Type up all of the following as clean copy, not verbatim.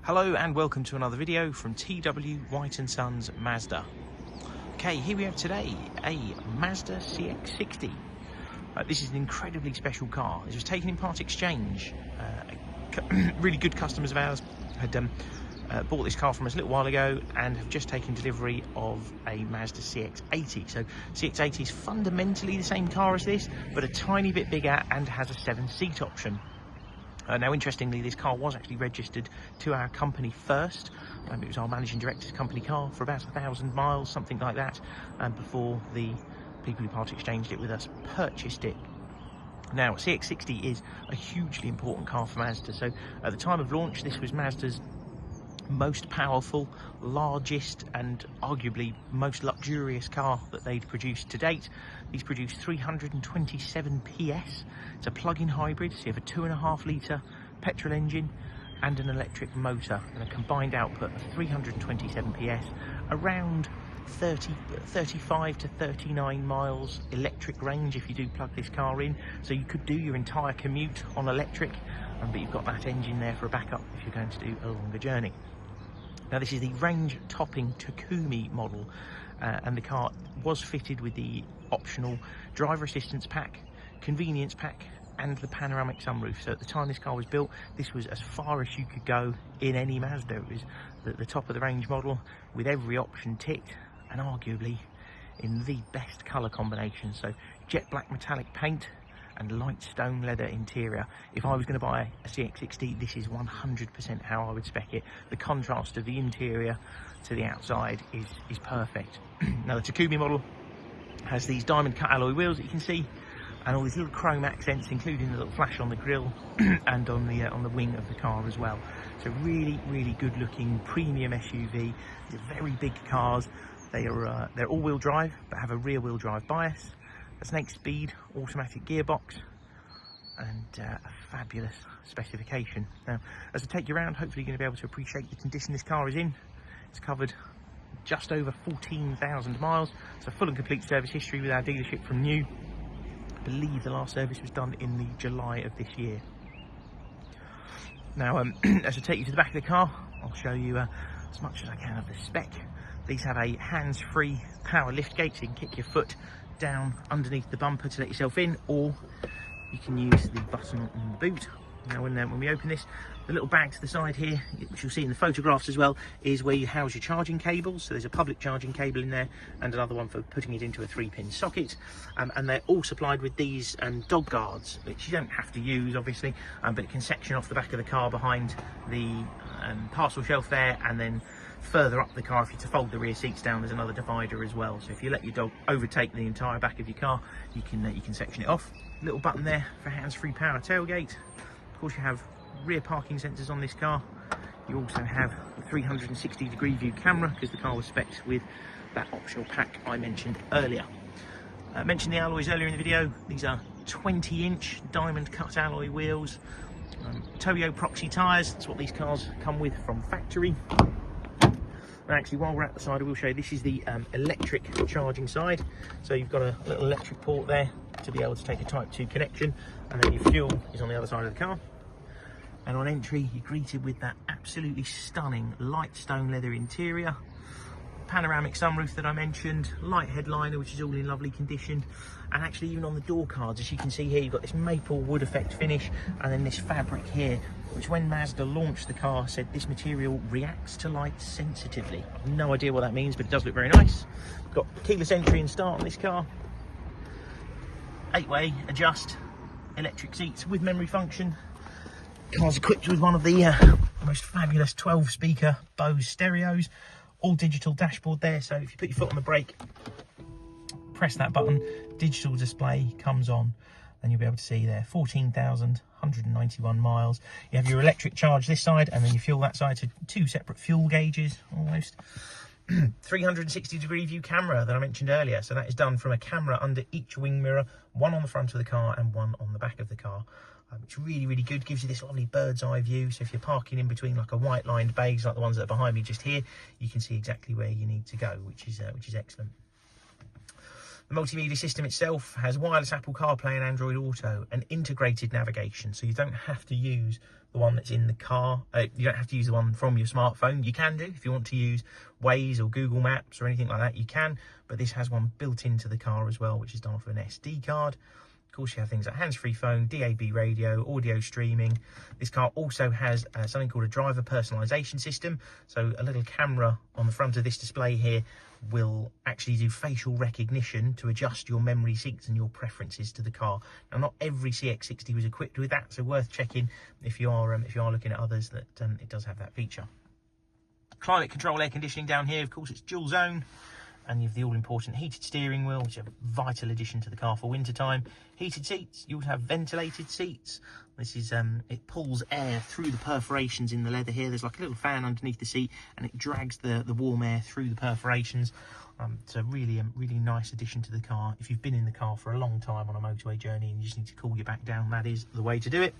Hello and welcome to another video from TW White & Sons Mazda. Okay, here we have today a Mazda CX-60. This is an incredibly special car. This was taken in part exchange. Really good customers of ours had bought this car from us a little while ago and have just taken delivery of a Mazda CX-80. So CX-80 is fundamentally the same car as this, but a tiny bit bigger and has a 7-seat option. Now, interestingly, this car was actually registered to our company first. It was our managing director's company car for about 1,000 miles, something like that, before the people who part exchanged it with us purchased it. Now, CX-60 is a hugely important car for Mazda. So at the time of launch, this was Mazda's most powerful, largest and arguably most luxurious car that they'd produced to date. These produced 327 PS. It's a plug-in hybrid, so you have a 2.5 litre petrol engine and an electric motor, and a combined output of 327 PS, around 35 to 39 miles electric range if you do plug this car in. So you could do your entire commute on electric, but you've got that engine there for a backup if you're going to do a longer journey. Now, this is the range-topping Takumi model, and the car was fitted with the optional driver assistance pack, convenience pack, and the panoramic sunroof. So at the time this car was built, this was as far as you could go in any Mazda. It was the top of the range model with every option ticked, and arguably in the best colour combination. So jet black metallic paint and light stone leather interior. If I was going to buy a CX-60, this is 100% how I would spec it. The contrast of the interior to the outside is perfect. Now, the Takumi model has these diamond cut alloy wheels that you can see, and all these little chrome accents, including the little flash on the grille and on the wing of the car as well. So really good looking premium SUV. They're very big cars. They're all-wheel drive but have a rear-wheel drive bias, a snake speed automatic gearbox, and a fabulous specification. Now, as I take you around, hopefully you're going to be able to appreciate the condition this car is in. It's covered just over 14,000 miles. It's a full and complete service history with our dealership from new. I believe the last service was done in the July of this year. Now, as I take you to the back of the car, I'll show you as much as I can of the spec. These have a hands-free power liftgate, so you can kick your foot down underneath the bumper to let yourself in, or you can use the button on the boot. Now, when we open this, the little bag to the side here, which you'll see in the photographs as well, is where you house your charging cables. So there's a public charging cable in there and another one for putting it into a 3-pin socket, and they're all supplied with these dog guards, which you don't have to use obviously, but it can section off the back of the car behind the parcel shelf there, and then further up the car, if you to fold the rear seats down, there's another divider as well. So if you let your dog overtake the entire back of your car, you can section it off. Little button there for hands-free power tailgate. Of course, you have rear parking sensors on this car. You also have a 360-degree view camera, because the car was spec'd with that optional pack I mentioned earlier. I mentioned the alloys earlier in the video. These are 20-inch diamond cut alloy wheels. Toyo proxy tyres, that's what these cars come with from factory. And actually, while we're at the side, I will show you, this is the electric charging side. So you've got a little electric port there to be able to take a Type 2 connection, and then your fuel is on the other side of the car. And on entry, you're greeted with that absolutely stunning light stone leather interior, panoramic sunroof that I mentioned, light headliner, which is all in lovely condition, and actually even on the door cards, as you can see here, you've got this maple wood effect finish, and then this fabric here, which when Mazda launched the car said this material reacts to light sensitively. I've no idea what that means, but it does look very nice. Got keyless entry and start on this car, 8-way adjust, electric seats with memory function. Car's equipped with one of the most fabulous 12-speaker Bose stereos, all digital dashboard there, so if you put your foot on the brake, press that button, digital display comes on, and you'll be able to see there 14,191 miles. You have your electric charge this side and then your fuel that side, so 2 separate fuel gauges almost. 360-degree view camera that I mentioned earlier, so that is done from a camera under each wing mirror, one on the front of the car and one on the back of the car. Which really good, gives you this lovely bird's eye view. So if you're parking in between like a white lined bays like the ones that are behind me just here, you can see exactly where you need to go, which is excellent. The multimedia system itself has wireless Apple CarPlay and Android Auto and integrated navigation, so you don't have to use the one that's in the car. You don't have to use the one from your smartphone. You can do if you want to use Waze or Google Maps or anything like that, you can, but this has one built into the car as well, which is done off an SD card. Of course, you have things like hands-free phone, DAB radio, audio streaming. This car also has something called a driver personalization system. So a little camera on the front of this display here will actually do facial recognition to adjust your memory seats and your preferences to the car. Now, not every CX-60 was equipped with that, so worth checking if you are looking at others that it does have that feature. Climate control air conditioning down here, of course, it's dual zone. And you have the all-important heated steering wheel, which is a vital addition to the car for winter time. Heated seats, you also have ventilated seats. This is, it pulls air through the perforations in the leather here. There's like a little fan underneath the seat, and it drags the warm air through the perforations. It's a really nice addition to the car. If you've been in the car for a long time on a motorway journey and you just need to cool your back down, that is the way to do it.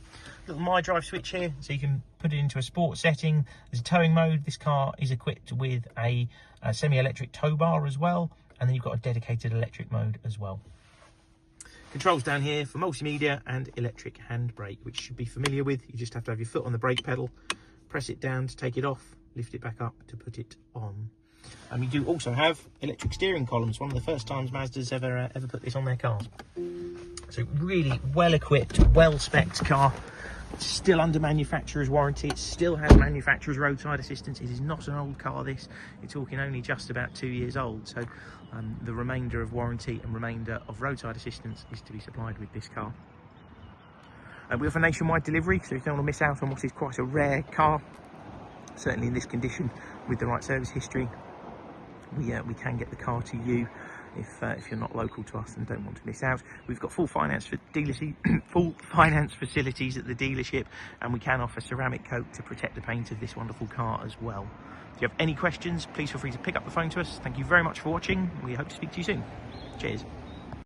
Little My Drive switch here, so you can put it into a sport setting. There's a towing mode. This car is equipped with a semi-electric tow bar as well, and then you've got a dedicated electric mode as well. Controls down here for multimedia and electric handbrake, which you should be familiar with. You just have to have your foot on the brake pedal, press it down to take it off, lift it back up to put it on. And we do also have electric steering columns, one of the first times Mazda's ever put this on their cars. So really well equipped, well spec'd car. It's still under manufacturer's warranty. It still has manufacturer's roadside assistance. It is not an old car, this. You're talking only just about 2 years old. So the remainder of warranty and remainder of roadside assistance is to be supplied with this car. We offer nationwide delivery, so if you don't want to miss out on what is quite a rare car, certainly in this condition with the right service history, we can get the car to you if you're not local to us and don't want to miss out. We've got full finance facilities at the dealership, and we can offer ceramic coat to protect the paint of this wonderful car as well. If you have any questions, please feel free to pick up the phone to us. Thank you very much for watching. We hope to speak to you soon. Cheers.